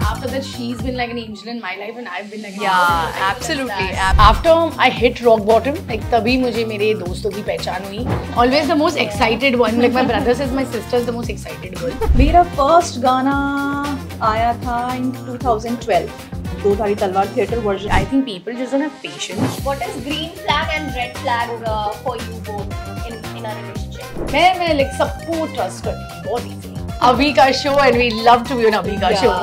After that, she's been like an angel in my life, and I've been like an Yeah, angel in her life. absolutely. After I hit rock bottom, like तभी मुझे मेरे दोस्तों की पहचान हुई. Always the most excited one. Like my brother says, my sister is the most excited girl. मेरा first गाना आया था इन 2012, दो धारी तलवार theatre version. I think people just don't have patience. What is green flag and red flag for you both in a relationship? मैं like सबको trust करती हूँ बहुत easy. अभी का show and we love to be on अभी का show.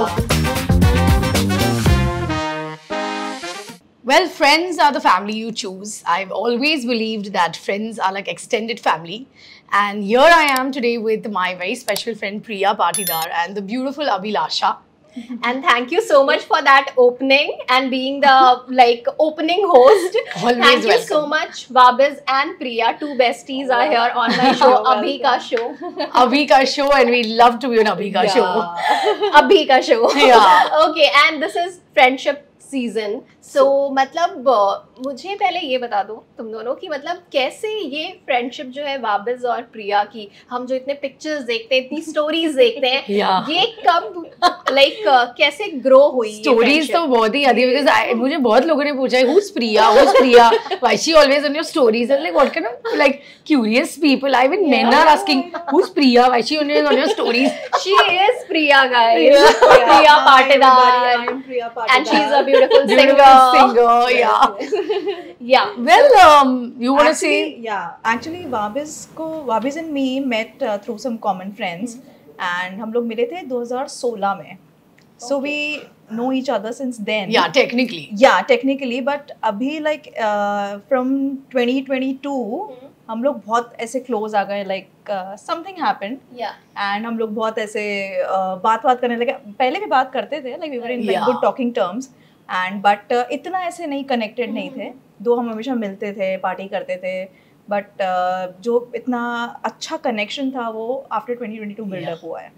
Well, friends are the family you choose. I've always believed that friends are like extended family. And here I am today with my very special friend Priya Patidar and the beautiful Abhilasha. And thank you so much for that opening and being the like opening host. Always thank you welcome. so much, Wabiz and Priya, two besties are here on my show, Abhi Ka Show. Abhi ka show and we love to be on Abhi ka show. Abhi Ka Show. Yeah. Okay, and this is friendship season. So मतलब मुझे पहले ये बता दो तुम दोनों की मतलब कैसे ये फ्रेंडशिप जो है वाबिज और प्रिया की, हम जो इतने पिक्चर्स देखते हैं, इतनी स्टोरीज देखते हैं, Yeah. ये कब लाइक कैसे ग्रो हुई? स्टोरीज तो बहुत ही आती है बिकॉज मुझे बहुत लोगों ने पूछा है who's Priya why she always on your stories and like what kind of like curious people, I mean men are asking who's Priya, why she always on your stories. She is Priya, guys. Priya Patidar. I'm Priya Patidar. And she's a beautiful Singer, yeah. Yeah. Well, you want to say? Actually, Wabiz and me met through some common friends, and हम लोग मिले थे 2016 में. So we know each other since then. Yeah, technically. Yeah, technically, but अभी like from 2022 हम लोग बहुत ऐसे close आ गए, like something happened. Yeah. And हम लोग बहुत ऐसे बात करने लगे. पहले भी बात करते थे, like we were in like good talking terms. And but इतना ऐसे नहीं connected नहीं थे. दो हम हमेशा मिलते थे, पार्टी करते थे. But जो इतना अच्छा connection था वो after 2022 build up हुआ है.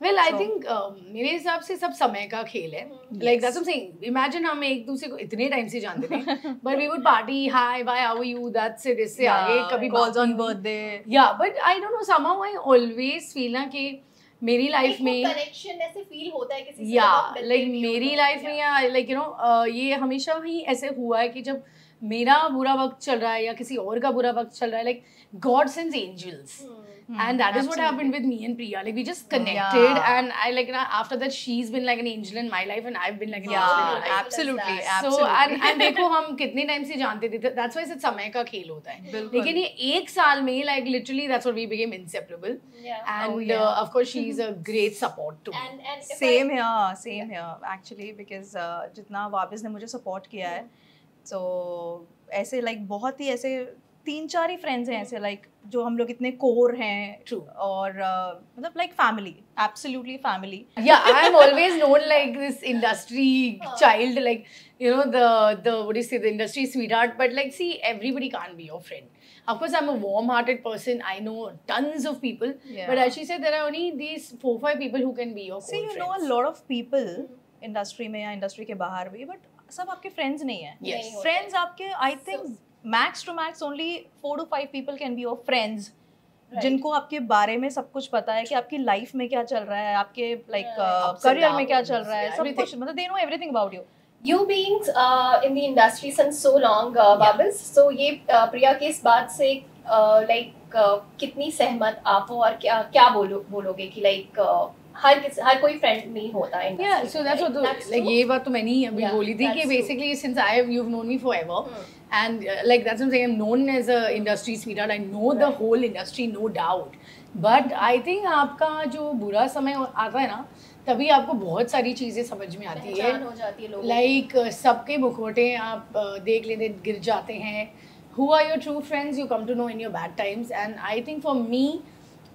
Well, I think मेरे हिसाब से सब समय का खेल है. Like that's what I'm saying. Imagine हम एक दूसरे को इतने टाइम से जानते थे, but we would party, hi, bye, how are you? That's it. इससे आगे कभी calls on birthday. Yeah, but I don't know. Somehow I always feel ना कि मेरी लाइफ में कनेक्शन ऐसे फील होता है किसी से. Yeah, like मेरी लाइफ में या like you know ये हमेशा ही ऐसे हुआ है कि जब मेरा बुरा वक्त चल रहा है या किसी और का बुरा वक्त चल रहा है, like God sends angels. And that is what happened with me and Priya. Like we just connected, and I like after that she's been like an angel in my life, and I've been like an angel in her life. Absolutely, So and देखो हम कितने time से जानते थे. That's why सिर्फ समय का खेल होता है. लेकिन ये एक साल में like literally that's what we became inseparable. Yeah. And of course she's a great support to me. And Same here actually, because जितना वाबिज ने मुझे सपोर्ट किया है, so ऐसे like बहुत ही ऐसे 3-4 ही फ्रेंड्स हैं ऐसे like जो हम लोग इतने कोर हैं. True. और मतलब like family, absolutely family. Yeah, I'm always known like this industry child, like you know the what do you say, the industry sweetheart. But like, see, everybody can't be your friend. Of course, I'm a warm-hearted person. I know tons of people, but as she said, there are only these 4-5 people who can be your See, you know a lot of people industry में या industry के बाहर भी, but सब आपके friends नहीं हैं. Yes. Friends आपके, I think max to max only 4 to 5 people can be your friends. जिनको आपके बारे में सब कुछ पता है कि आपकी लाइफ में क्या चल रहा है, आपके लाइक करियर में क्या चल रहा है, सब कुछ मतलब they know everything about you. You being in the industry since so long, Wabiz, so ये प्रिया की इस बात से like कितनी सहमत आप हो और क्या बोलोगे कि like हर कोई फ्रेंड नहीं होता है. Yeah, so that's what like ये बात तो मैंने ही अभी बोली थी कि basically since you've known me forever, and like that's what I'm saying, I'm known as a industry sweetheart. I know the whole industry, no doubt. But I think आपका जो बुरा समय आता है ना, तभी आपको बहुत सारी चीजें समझ में आती है. Like सबके मुखौटे आप देख लेते गिर जाते हैं. Who are your true friends? You come to know in your bad times. And I think for me,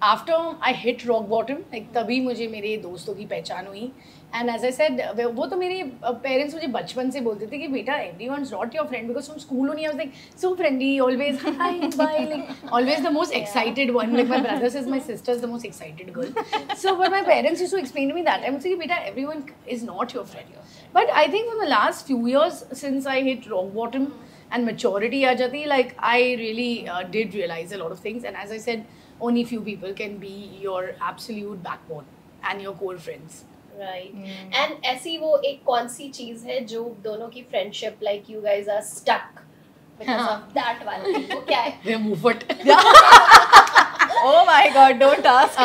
after I hit rock bottom, like तभी मुझे मेरे दोस्तों की पहचान हुई. एंड एज आई सेड, वो तो मेरे पेरेंट्स मुझे बचपन से बोलते थे कि बेटा everyone's not your friend, because from school only I was like so friendly, always hi, bye, like always the most excited one. Like my brother says my sister's the most excited girl. So but my parents used to explain to me that I would say, beta, everyone is not your friend. But I think for the last few years since I hit rock bottom and maturity aa jati, like I really did realize a lot of things. And as I said, only few people can be your absolute backbone and your core friends. Right. And ऐसी वो एक कौन सी चीज है जो दोनों की friendship like you guys are stuck because of that one thing, वो क्या है? वे मुफट. Oh my God, don't ask.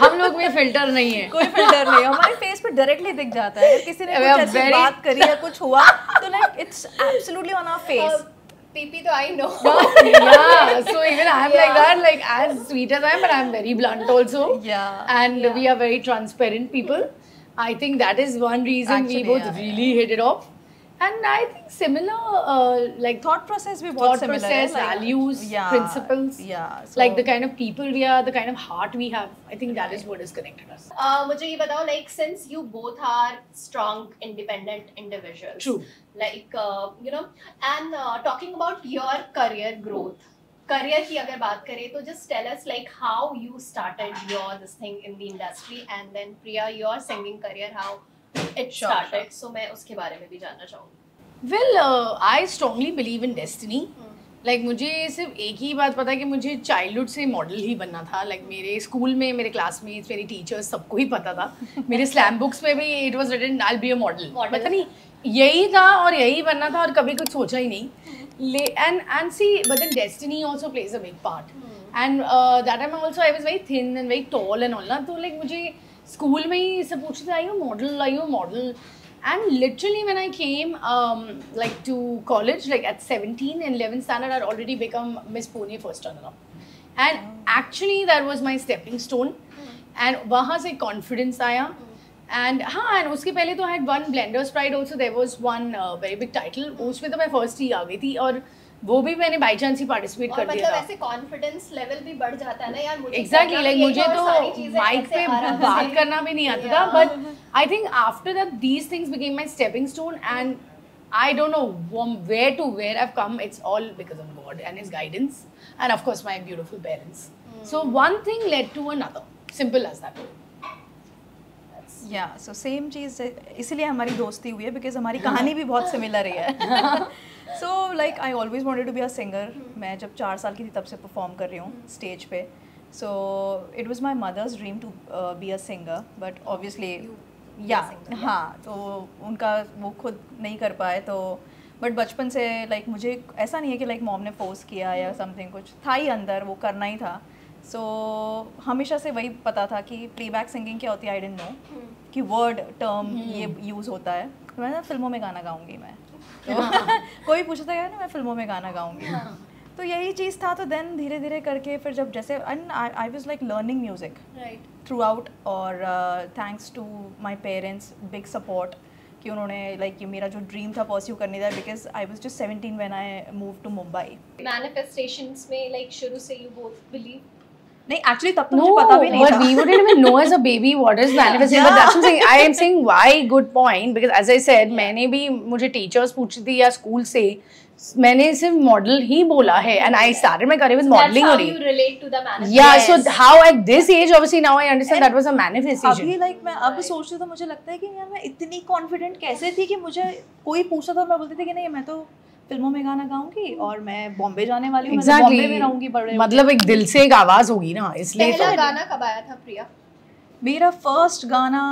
हम लोग में फिल्टर नहीं है. कोई फिल्टर नहीं है, हमारे फेस पे डायरेक्टली दिख जाता है. अगर किसी ने कुछ ऐसी बात करी या कुछ हुआ तो like it's absolutely on our face. PP तो I know. Yeah, so even I'm like that, like as sweet as I am, but I'm very blunt also. Yeah. And we are very transparent people. I think that is one reason Actually, we both yeah, really hit it off. And I think similar, like thought process भी बहुत thought similar process, है, like, values, yeah, principles, yeah, so, like the kind of people we are, the kind of heart we have. I think that is what has connected us. मुझे ये बताओ, like since you both are strong, independent individuals. True. Like you know, and talking about your career growth. Career की अगर बात करें तो just tell us like how you started your this thing in the industry, and then Priya, your singing career, how it started. So मैं उसके बारे में भी जानना चाहूँगी. Well, I strongly believe in destiny. Like मुझे सिर्फ एक ही बात पता है कि मुझे चाइल्डहुड से मॉडल ही बनना था. Like मेरे स्कूल में मेरे क्लासमेट्स, मेरे टीचर्स, सबको ही पता था. मेरे स्लैम बुक्स में भी it was written I'll be a model. पता नहीं यही था और यही बनना था और कभी कुछ सोचा ही नहीं. And see, but then destiny also plays a big part. And that time also I was very thin and very tall and all ना, तो like मुझे स्कूल में ही सब पूछते थे, are you a model? And literally when I came like to college, like at 17 in 11th standard, I'd already become Miss Pune first runner-up. And actually that was my stepping stone. And वहाँ से confidence आया. And हाँ, and उसके पहले तो I had won Blender's Pride also. There was one very big title. उसमें तो मैं first ही आ गई थी और वो भी मैंने बाई चांस ही पार्टिसिपेट कर दिया था. मतलब ऐसे कॉन्फिडेंस लेवल भी बढ़ जाता है ना यार. मुझे एग्जैक्टली लाइक मुझे तो माइक पे बात करना भी नहीं आता था. But I think after that these things became my stepping stone. And I don't know where to where I have come. It's all because of God and his guidance and of course my beautiful parents. So one thing led to another, simple as that. या so same चीज़ इसीलिए हमारी दोस्ती हुई है, because हमारी कहानी भी बहुत सिमिलर ही है. So like I always wanted to be a singer. मैं जब 4 साल की थी तब से परफॉर्म कर रही हूँ स्टेज पे. So it was my mother's dream to be a singer, but obviously हाँ, तो उनका वो खुद नहीं कर पाए. तो बट बचपन से लाइक मुझे ऐसा नहीं है कि लाइक मॉम ने फोर्स किया या समथिंग, कुछ था ही अंदर, वो करना ही था. सो हमेशा से वही पता था कि प्लेबैक सिंगिंग क्या होती है. आई डिडंट नो कि वर्ड टर्म ये यूज़ होता है. तो मैं फिल्मों में गाना गाऊंगी मैं. तो कोई पूछता था ना, मैं फिल्मों में गाना गाऊंगी. तो यही चीज़ था. तो देन धीरे धीरे करके फिर जब जैसे I was like learning music throughout. और thanks to my parents, big support कि उन्होंने लाइक ये मेरा जो ड्रीम था परस्यू करने था. Because I was just 17 when I move to Mumbai. Manifestations में लाइक शुरू से यू बोथ बिलीव? नहीं, एक्चुअली तब तो मुझे पता भी नहीं था. But we wouldn't even know as a baby what is manifesting. But that's what I'm saying. I am saying why, good point, because as I said, मैंने भी मुझे टीचर्स पूछती थी या स्कूल से, मैंने सिर्फ मॉडल ही बोला है. And I started my career with modeling only. That's how you relate to the manifestation. Yeah, so how at this age, obviously now I understand that was a manifestation. अभी like मैं अब सोचती तो मुझे लगता है कि यार मैं इतनी कॉन्फिडेंट कैसे थी कि मुझे कोई पूछता था, मैं बोलती थी कि नहीं मैं तो फिल्मों में गाना गाऊंगी और मैं बॉम्बे जाने वाली हूँ. Exactly. बॉम्बे में रहूंगी बड़े. मतलब एक दिल से एक आवाज होगी ना, इसलिए. पहला गाना कब आया था प्रिया? मेरा फर्स्ट गाना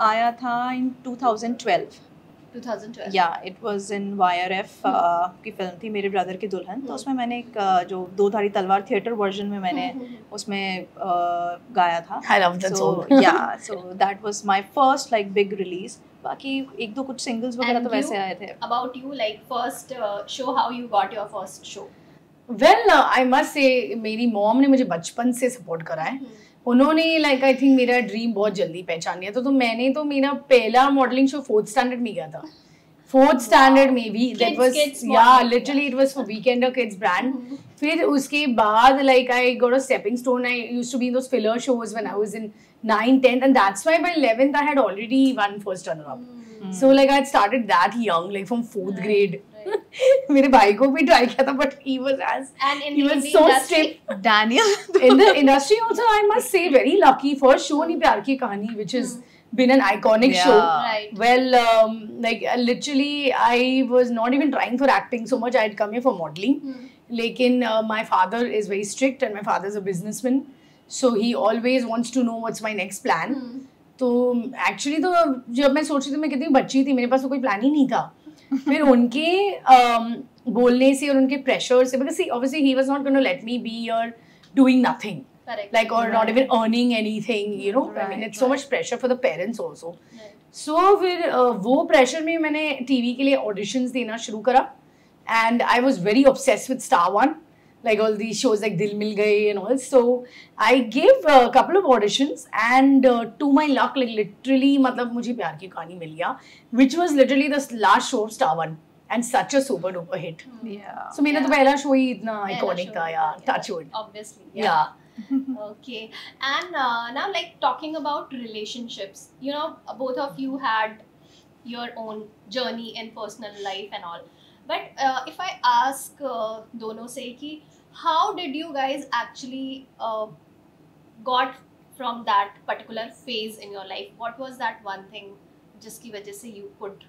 आया था इन 2012. या इट वाज इन YRF की फिल्म थी मेरे ब्रदर की दुल्हन. तो उसमें मैंने एक जो 2 धारी तलवार थिएटर वर्जन में मैंने उसमें गाया था. I love that song. So that was my first like big release. बाकी 1-2 कुछ सिंगल्स वगैरह तो वैसे आए थे. About you, like first show, how you got your first show? Well, I must say मेरी मॉम ने मुझे बचपन से सपोर्ट करा है. उन्होंने लाइक आई थिंक मेरा ड्रीम बहुत जल्दी पहचान लिया. तो मैंने तो मेरा पहला मॉडलिंग शो 4th स्टैंडर्ड में गया था. 4th standard maybe. That was kids yeah, morning, literally it was for Weekender Kids brand. फिर उसके बाद like I got a stepping stone. I used to be in those filler shows when I was in 9th, 10th, and that's why by 11th I had already won first runner-up. So like I had started that young, like from 4th grade. मेरे भाई को भी try किया था, but he was so strict. Daniel. In the industry also, I must say, very lucky. First show नहीं प्यार की कहानी, which has been an iconic show. Right. Well, like literally, I was not even trying for acting so much. I had come here for modeling. लेकिन my father is very strict and my father is a businessman, so he always wants to know what's my next plan. तो actually तो जब मैं सोच रही थी, मैं कितनी बच्ची थी, मेरे पास तो कोई प्लान ही नहीं था. फिर उनके बोलने से और उनके प्रेशर से, because see, obviously he was not going to let me be here doing nothing. Correct. Like, or not even earning anything, you know. I mean, it's so much pressure for the parents also. So फिर वो pressure में मैंने TV के लिए auditions देना शुरू करा, and I was very obsessed with Star One, like all these shows like Dil Mil Gaye and all. So I gave a couple of auditions, and to my luck, like literally, मतलब मुझे प्यार की कहानी मिल गया, which was literally the last show of Star One, and such a super duper hit. Yeah. So मेरा तो पहला show ही इतना iconic था, yeah, touch wood. Obviously. Yeah. Okay, and now like talking about relationships, you know, both of you had your own journey in personal life and all, but if I ask dono se ki how did you guys actually got from that particular phase in your life, what was that one thing jiski wajah se you could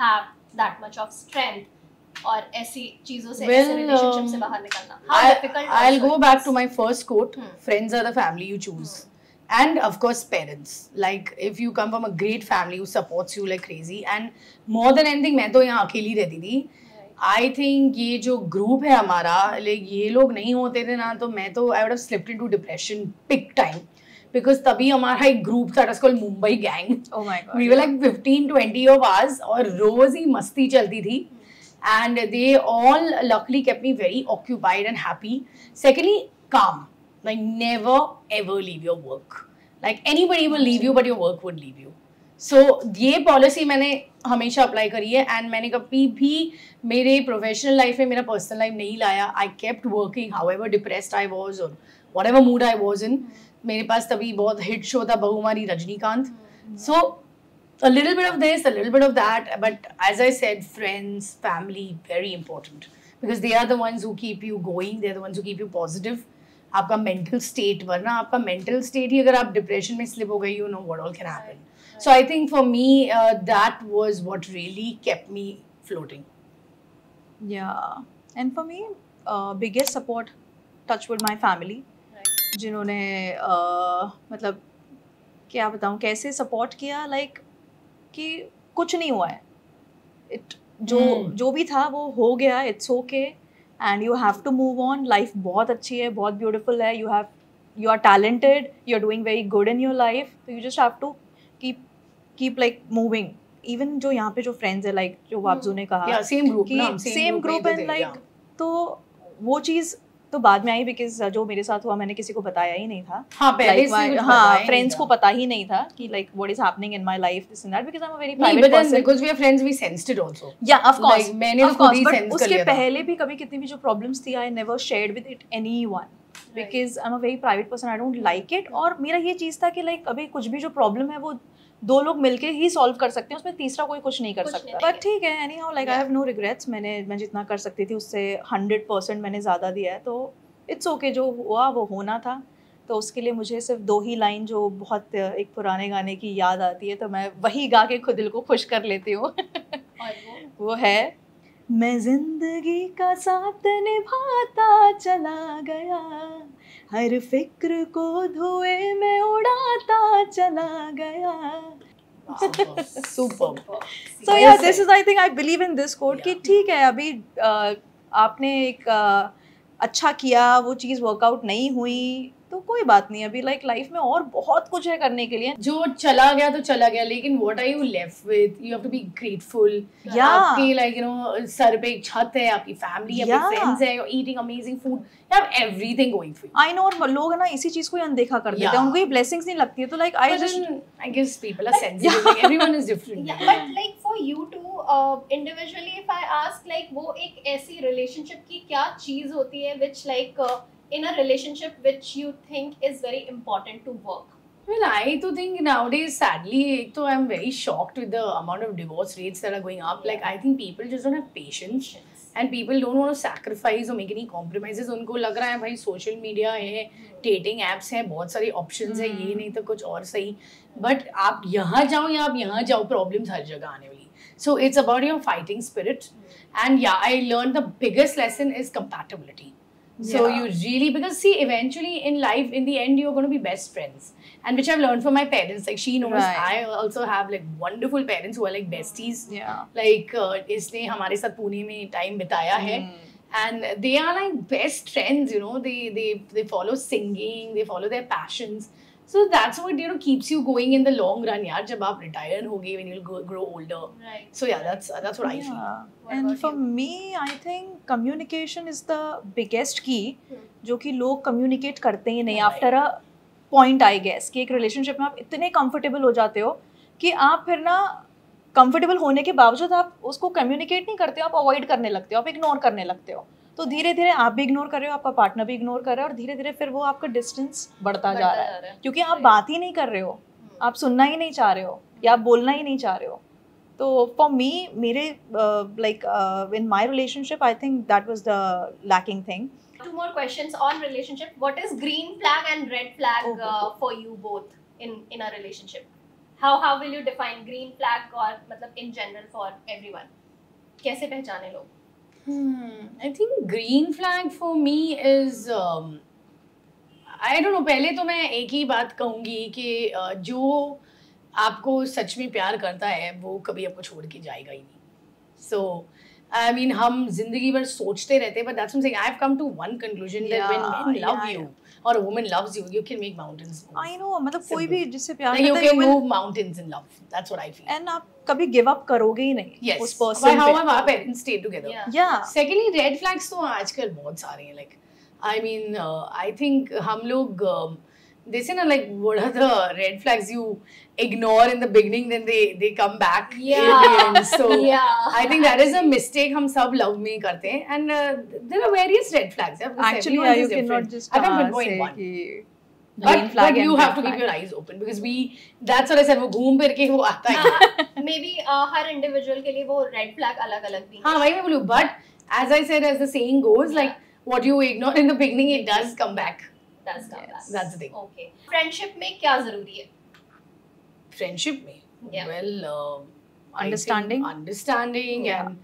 have that much of strength और ऐसी चीजों से, ऐसे relationship से बाहर निकलना? How difficult? I'll go back to my first quote. Friends are the family you choose. And of course parents. Like if you come from a great family who supports you like crazy, and more than anything, मैं तो यहाँ अकेली रहती थी. I think ये जो group है हमारा, like ये लोग नहीं होते थे ना, तो मैं तो I would have slipped into depression big time. Because तभी हमारा एक group था, it was called Mumbai Gang. Oh my God. We were like 15-20 of us, और रोज ही मस्ती चलती थी. And they all luckily kept me very occupied and happy. Secondly, calm. Like never ever leave your work. Like anybody will leave you, but your work would leave you. So ये policy मैंने हमेशा apply करी है, and मैंने कभी भी मेरे professional life में मेरा personal life नहीं लाया. I kept working, however depressed I was or whatever mood I was in. मेरे पास तभी बहुत hit show था बहुमारी Rajinikanth. So a little bit of this, a little bit of that, but as I said, friends, family, very important, because they are the ones who keep you going, they're the ones who keep you positive. आपका mental state, वरना आपका mental state ही अगर आप depression में slip हो गई, you know what all can happen. So I think for me, that was what really kept me floating. Yeah, and for me, biggest support, touch with my family, जिन्होंने मतलब क्या बताऊँ कैसे support किया, like कि कुछ नहीं हुआ है, जो भी था वो हो गया, it's okay, and you have to move on. Life बहुत अच्छी है, बहुत ब्यूटीफुल है, you are talented, you are doing very good in your life, तो you just have to keep like moving. Even जो यहाँ पे जो फ्रेंड्स है, लाइक जो वाब्जू ने कहा, सेम ग्रुप एंड लाइक, तो वो चीज़ तो बाद में आई, बिकॉज जो मेरे साथ हुआ मैंने किसी को बताया ही नहीं था. फ्रेंड्स को पता ही नहीं था कि like what is happening in my life, this and that, because I am a very private person. Because we are friends, we sensed it also. या ऑफ कोर्स, मैंने तो खुद ही सेंस कर लिया था. उसके पहले भी कभी कितनी भी जो प्रॉब्लम्स थी, I never shared with it anyone, because I am a very private person, I don't like it. और मेरा ये चीज़ था कि लाइक अभी कुछ भी जो प्रॉब्लम है वो दो लोग मिलके ही सॉल्व कर सकते हैं, उसमें तीसरा कोई कुछ नहीं कर सकता. बट ठीक है, anyhow, like I have no regrets. मैं जितना कर सकती थी उससे 100% मैंने ज़्यादा दिया है, तो इट्स ओके. जो हुआ वो होना था, तो उसके लिए मुझे सिर्फ 2 ही लाइन जो बहुत एक पुराने गाने की याद आती है, तो मैं वही गा के खुद दिल को खुश कर लेती हूँ. वो है, मैं जिंदगी का साथ निभाता चला गया, हर फिक्र को धुएं में उड़ाता चला गया. Superb. So yeah, this is, I think I believe in this quote कि ठीक है, अभी आपने एक अच्छा किया, वो चीज़ वर्कआउट नहीं हुई तो कोई बात नहीं, अभी लाइक लाइफ में और बहुत कुछ है करने के लिए. जो चला गया तो चला गया, लेकिन what are you left with? You have to be grateful. आपके लाइक यू नो सर पे एक छत है, आपकी फैमिली, आपके फ्रेंड्स है, you are eating amazing food, you have everything going for you. I know, और लोग ना इसी चीज को अनदेखा कर देते हैं, उनको ये ब्लेसिंग्स नहीं लगती है, तो like I guess people are sensitive, like everyone is different. But like for you to individually if I ask, like वो एक ऐसी relationship की क्या चीज होती है which like in a relationship which you think is very important to work? Well, I to think nowadays, sadly, I'm very shocked with the amount of divorce rates that are going up. Like, I think people just don't have patience, and people don't want to sacrifice or make any compromises. उनको लग रहा है भाई social media है, dating apps हैं, बहुत सारी options हैं, ये नहीं तो कुछ और सही. But आप यहाँ जाओ या आप यहाँ जाओ, problems हर जगह आने वाली. So it's about your fighting spirit, and yeah, I learned the biggest lesson is compatibility. So you really, because see, eventually in life, in the end, you're going to be best friends. And which I've learned from my parents. Like she knows, I also have like wonderful parents who are like besties. Yeah. Like इसने हमारे साथ पुणे में time बिताया है. And they are like best friends, you know. They follow singing, they follow their passions. So that's what, you know, keeps you going in the long run, yaar. जब आप retire होगे, when you'll grow older. Right. So yeah, that's what I feel. And for me, I think communication is the biggest key. जो कि लोग communicate करते ही नहीं after a point, I guess. कि एक relationship में आप इतने comfortable हो जाते हो कि आप फिर ना comfortable होने के बावजूद आप उसको communicate नहीं करते हो, आप avoid करने लगते हो, आप ignore करने लगते हो. तो धीरे धीरे आप भी इग्नोर कर रहे हो, आपका पार्टनर भी इग्नोर कर रहा है, और धीरे धीरे फिर वो आपका डिस्टेंस बढ़ता जा रहा है क्योंकि आप बात ही नहीं कर रहे हो, आप सुनना ही नहीं चाह रहे हो या आप बोलना ही नहीं चाह रहे हो. तो फॉर मी, मेरे like in my relationship, I think that was the lacking thing. Two more questions on relationship. What is green flag and red flag for you both in a relationship? How will you define green flag or मतलब in general for everyone? कैसे पहचाने लोग? I think green flag for me is I don't know. पहले तो मैं एक ही बात कहूँगी कि जो आपको सच में प्यार करता है वो कभी आपको छोड़ के जाएगा ही नहीं. So I mean, हम जिंदगी भर सोचते रहते हैं, but that's something I've come to one conclusion that when men love you or a woman loves you, you can make mountains move. I know, मतलब कोई भी जिससे प्यार like करता you है, can move mountains in love. That's what I feel. and आप कभी give up करोगे ही नहीं. Yes. उस person How पे. have our parents stayed together? Yeah. Secondly, red flags तो आजकल बहुत सारे हैं. Like, I mean, I think हम लोग they say na, like, what are the red flags you ignore in the beginning, then they come back in the end. So I think that is a mistake हम सब love में करते हैं. And there are various red flags. Yeah, Actually, everyone you is different. cannot just I can't pinpoint one. But you have to keep your eyes open because that's what I said, वो घूम फिर के वो आता है. Maybe हर individual के लिए वो red flag अलग-अलग भी. हाँ, वही मैं बोलूँ. But as I said, as the saying goes, like what you ignore in the beginning, it does come back. Does come back. That's the thing. Okay. Friendship में क्या जरूरी है? Friendship में, well, Understanding. Understanding and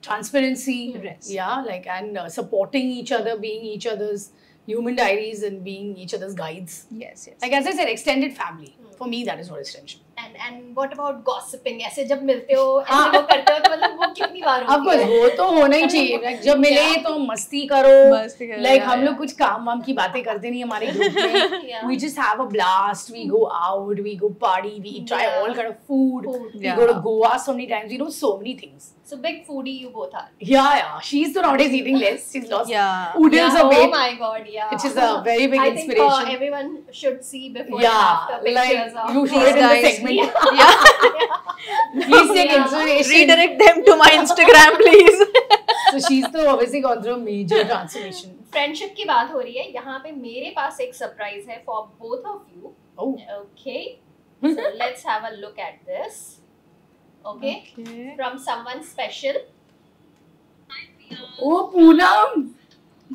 transparency. Yes. Yeah, like and supporting each other, being each other's human diaries and being each other's guides. Yes, yes. Like as I said, extended family. For me, that is what is friendship. And what about gossiping? ऐसे जब मिलते हो, ऐसे वो करते हो तो मतलब वो कितनी बार होती है? Of course, वो तो होना ही चाहिए. Like जब मिले तो मस्ती करो. Like हम लोग कुछ काम वाम की बातें करते नहीं हमारे ग्रुप में. We just have a blast. We go out. We go party. We try all kind of food. We go to Goa so many times. We do so many things. So big foodie you both are. Yeah. She's nowadays eating less. She's lost oodles of Oh weight. my god, yeah. Which is a very big inspiration. I think everyone should see before and after pictures like of. you show it in the segment. Please take inspiration. Redirect them to my Instagram, please. So she's तो obviously gone through a major transformation. Friendship की बात हो रही है. यहाँ पे मेरे पास एक surprise है for both of you. Oh. Okay. So let's have a look at this. Okay. From someone special. Oh, Poonam.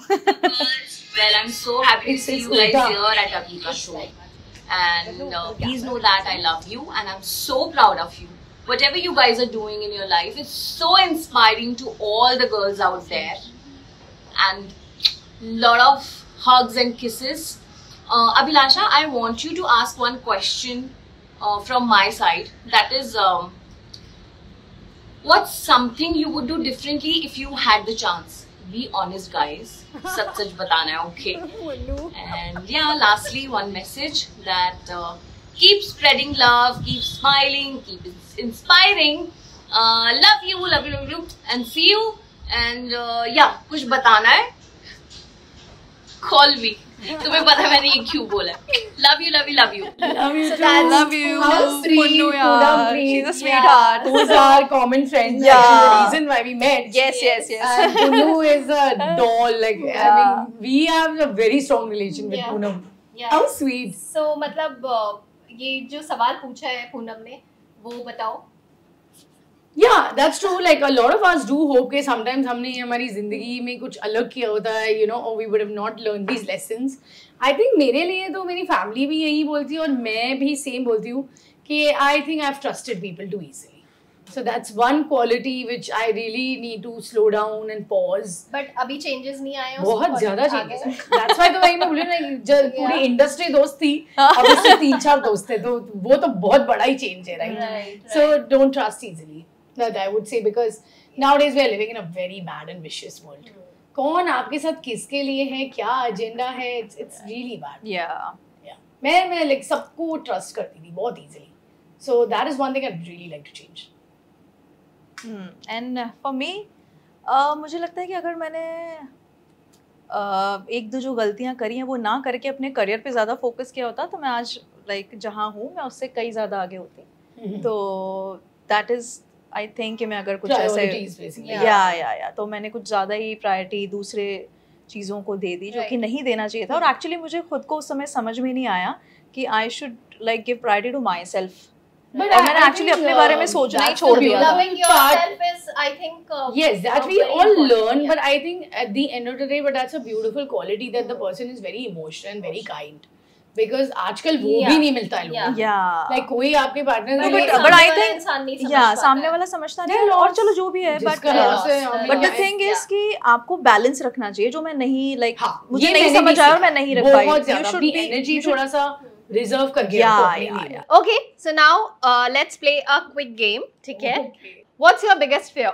Well, I'm so happy to see you guys here at Abhika Show. And please know that I love you and I'm so proud of you. Whatever you guys are doing in your life is so inspiring to all the girls out there. And lot of hugs and kisses. Abhilasha, I want you to ask one question from my side. That is, what's something you would do differently if you had the chance? Be honest, guys. Sach batana hai, okay? And yeah, lastly, one message that keep spreading love, keep smiling, keep inspiring. Love you, love you, love you, and see you. And yeah, kuch batana hai? Call me. तुम्हें पता है मैंने ये क्यों बोला? Love you, love you, love you. Love you So too. that's Love you. How sweet. Punnu, yaar. Poonam, Preet. She's a sweetheart. Those are common friends. Yeah. Actually, the reason why we met. Yes, yes, yes. And Punnu is a doll. Like I mean, we have a very strong relation with Yeah. Poonam. Yeah. How sweet. So मतलब ये जो सवाल पूछा है पूनम ने वो बताओ. Yeah, that's true. Like a lot of us do hope कि sometimes हमने हमारी जिंदगी में कुछ अलग किया होता है, you know, or we would have not learned these lessons. I think मेरे लिए तो मेरी family भी यही बोलती है और मैं भी same बोलती हूँ कि I think I've trusted people too easily. So that's one quality which I really need to slow down and pause. But अभी changes नहीं आए हैं. बहुत ज्यादा changes हैं. That's why तो वही मैं बोली ना, जब पूरी industry दोस्त थी, अब उससे 3-4 दोस्त थे, तो वो तो बहुत बड़ा ही change है, right? Right. So don't trust easily. That I would say, because nowadays we are living in a very bad and vicious world. कौन आपके साथ किसके लिए है, क्या agenda है, it's really bad. Yeah. मैं like सबको trust करती थी बहुत easily. So that is one thing I'd really like to change. And for me, मुझे लगता है कि अगर मैंने एक दो जो गलतियां करी हैं वो ना करके अपने करियर पे ज़्यादा फोकस किया होता तो मैं आज लाइक जहाँ हूँ मैं उससे कई ज़्यादा आगे होती. तो दैट इज़ आई थिंक कि मैं अगर कुछ ऐसे Priorities basically. या तो मैंने कुछ ज़्यादा ही प्रायोरिटी दूसरे चीज़ों को दे दी जो कि नहीं देना चाहिए था. और एक्चुअली मुझे खुद को उस समय समझ में नहीं आया कि I should like give priority to myself. But और मैंने I एक्चुअली think, अपने बारे में सोचना ही that's छोड़ the दिया था. Loving yourself is, I think. Yes, that we very all important, learn, yeah. but I think at the end of the day, but that's a beautiful quality that the person is very emotional and very kind. Because आजकल वो Yeah. भी नहीं मिलता है लोगों को. Yeah. Like कोई आपके पार्टनर के But लिए but I सामने वाला think- इंसान नहीं समझ या पाता सामने है. वाला समझता There नहीं are और lots चलो जो भी है बट जिसका Yeah. loss है, but the Yeah. Thing is कि आपको बैलेंस रखना चाहिए जो मैं नहीं लाइक हाँ, मुझे ये नहीं मैंने समझ भी आया और सीखा. मैं नहीं रख पाई. बहुत ज्यादा अपनी एनर्जी थोड़ा सा रिजर्व करके रखो अपने लिए. Okay, so now let's play a quick game. ठीक है? What's your biggest fear?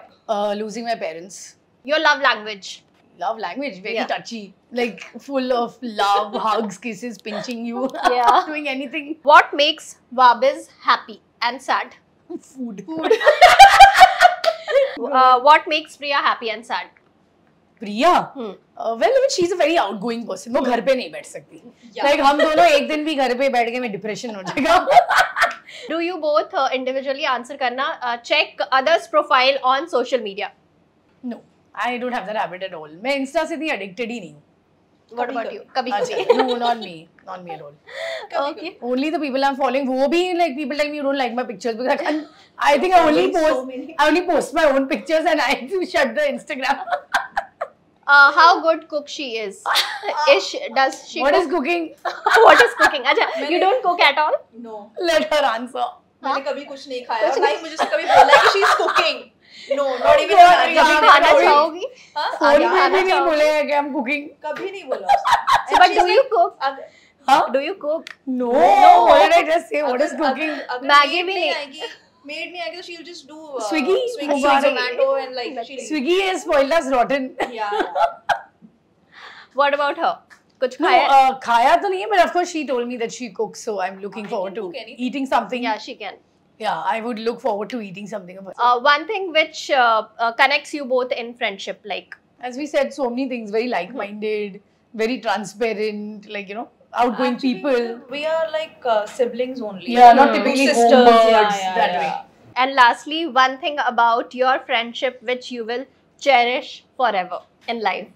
Losing my parents. Your love language. Love language, very Yeah. touchy, like full of love, hugs, kisses, pinching you, Yeah. doing anything. What makes Wabiz happy and sad? Food. What makes Priya happy and sad? Priya? Well, she's a very outgoing person. वो घर पे नहीं बैठ सकती. Like हम दोनों एक दिन भी घर पे बैठ गए मैं डिप्रेशन हो जाएगा. Do you both individually answer करना? Check others' profile on social media. No, I don't have that habit at all. मैं इंस्टा से इतनी addicted ही नहीं हूँ. What about you? कभी अच्छा, कभी. no, not me at all. Okay. Only the people I'm following. वो भी like people tell me you don't like my pictures because I think I only post my own pictures and I have to shut the Instagram. How good cook she is? Does she What cook? is cooking? What is cooking? अच्छा, you don't cook at all? No Let her answer. मैंने कभी कुछ नहीं खाया और ना ही मुझे कभी बोला है कि she is cooking. No not even God, कभी खाना चाहोगी? फोन पे भी नहीं बोले हैं कि I'm cooking. कभी नहीं बोला. But do you cook? Huh? Do you cook? No. What did I just say? What is cooking? Maggi भी नहीं आएगी. मेड नहीं आएगी तो she will just do Swiggy? Swiggy, Mubarak. Zomato and like she Swiggy has spoiled us rotten. yeah. What about her? कुछ No, खाया? खाया तो नहीं है, but of course she told me that she cooks, so I'm looking forward to cook anything. eating something. Yeah, she can. Yeah, I would look forward to eating something of her. One thing which connects you both in friendship, like. As we said, so many things, very like-minded, very transparent, like, you know, outgoing people. We are like siblings only. Yeah, not typically sisters. homebirds, that way. And lastly, one thing about your friendship which you will cherish forever in life.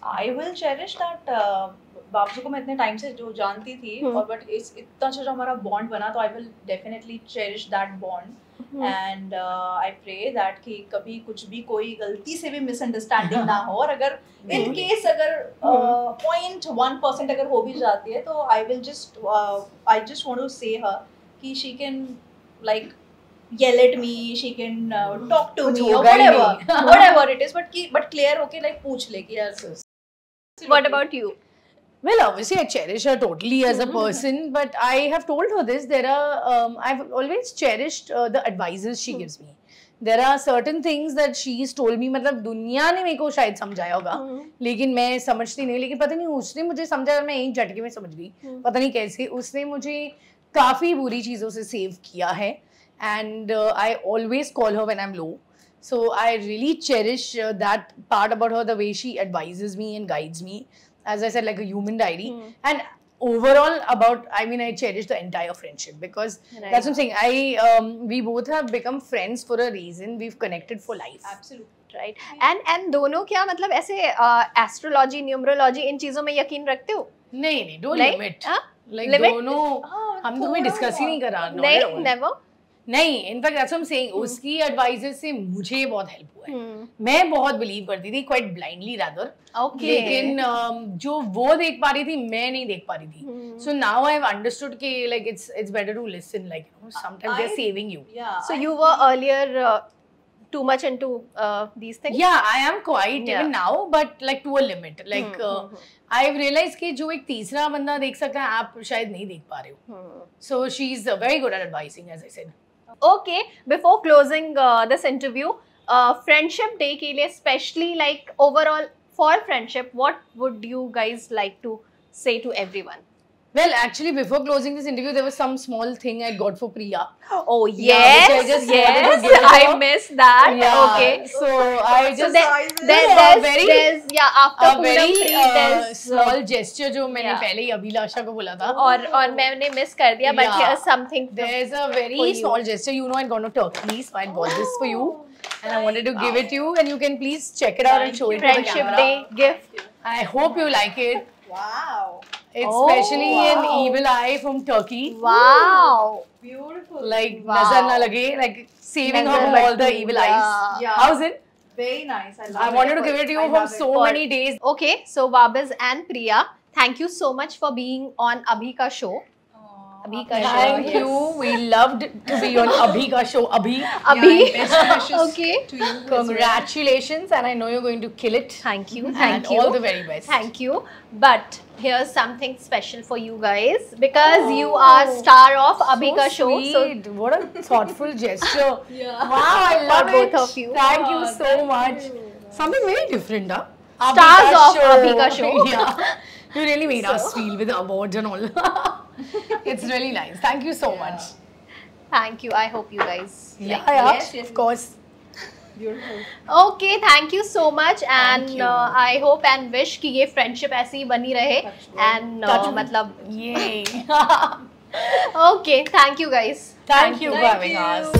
I will cherish that. बाबू को मैं इतने time से जो जानती थी और but इतना अच्छा जो हमारा बॉन्ड बना तो I will definitely cherish that bond and I pray that कि कभी कुछ भी कोई गलती से भी मिसअंडरस्टैंडिंग ना हो और अगर इन केस अगर 0.1% अगर हो भी जाती है तो आई जस्ट वांट टू से हर कि she can like yell at me, she can talk to कुछ me or होगा ही whatever it is, but clear होके like पूछ ले कि यार. What about you? Well, obviously, I cherish her totally as a person, but I have told her this. I've always cherished the advices she gives me. There are certain things that she's told me, मतलब दुनिया ने मेरे को शायद समझाया होगा, लेकिन मैं समझती नहीं. लेकिन पता नहीं उसने मुझे समझा और मैं एक झटके में समझ गई. पता नहीं कैसे उसने मुझे काफी बुरी चीजों से सेव किया है. And I always call her when I'm low. So I really cherish that part about her, the way she advises me and guides me. as I said, like a human diary. And overall, I cherish the entire friendship because that's what I'm saying. We both have become friends for a reason. We've connected for life. Absolutely. Right. And दोनों क्या मतलब ऐसे astrology numerology इन चीजों में यकीन रखते हो? नहीं, don't limit. Like दोनों हम तुम्हें डिस्कस ही नहीं करा. नहीं, never. नहीं, in fact that's what I am saying, उसकी एडवाइसेस से मुझे बहुत हेल्प हुआ है. मैं बहुत बिलीव करती थी, क्वाइट ब्लाइंडली रादर, लेकिन जो वो देख पा रही थी मैं नहीं देख पा रही थी. So now I have understood कि like it's better to listen, like you know sometimes they are saving you. So you were earlier too much into these things? Yeah, I am quite even now, but like to a limit. Like I've realized कि जो एक तीसरा बंदा देख सकता है, आप शायद नहीं देख पा रहे हो. So she's very good at advising, as I said. Okay, before closing this interview, friendship day के लिए especially like overall for friendship, what would you guys like to say to everyone? Well, actually, before closing this interview, there was some small thing I got for Priya. Oh yes, I missed that. Yeah. Okay, so I just there's after very there's small gesture जो मैंने पहले ही अभिलाषा को बोला था और मैंने miss कर दिया, but here's something. There's a very small gesture. You know, I'd gone to Turkey, so I bought this for you, and I wanted to give it to you, and you can please check it out and show it to the camera. Friendship Day gift. I hope you like it. Wow. It's especially an evil eye from Turkey. Wow. Beautiful. Like nazar na lage, like saving her from all the evil eyes. Yeah. How's it? Very nice. I wanted to give it to you from so many days. Okay, so Babas and Priya, thank you so much for being on Abhi Ka Show. Abhi Ka Show. Thank you. We loved to be on Abhi Ka Show. Abhi. Best wishes Okay. to you. Congratulations, and I know you're going to kill it. Thank you. And Thank you. all the very best. Thank you. But here's something special for you guys because you are star of Abhi Ka Show. Sweet. What a thoughtful gesture. Yeah. Wow, I love For it. both of you. Thank you so much. Something very different, huh? Stars of Abhi Ka Show. Yeah. You really made us feel with the awards and all. It's really nice. Thank you so much. Thank you. I hope you guys. Yeah, Yes, of course. Beautiful. Okay, thank you so much and you. I hope and wish कि ये friendship ऐसी ही बनी रहे and मतलब Yay. okay, thank you guys. Thank you for having us.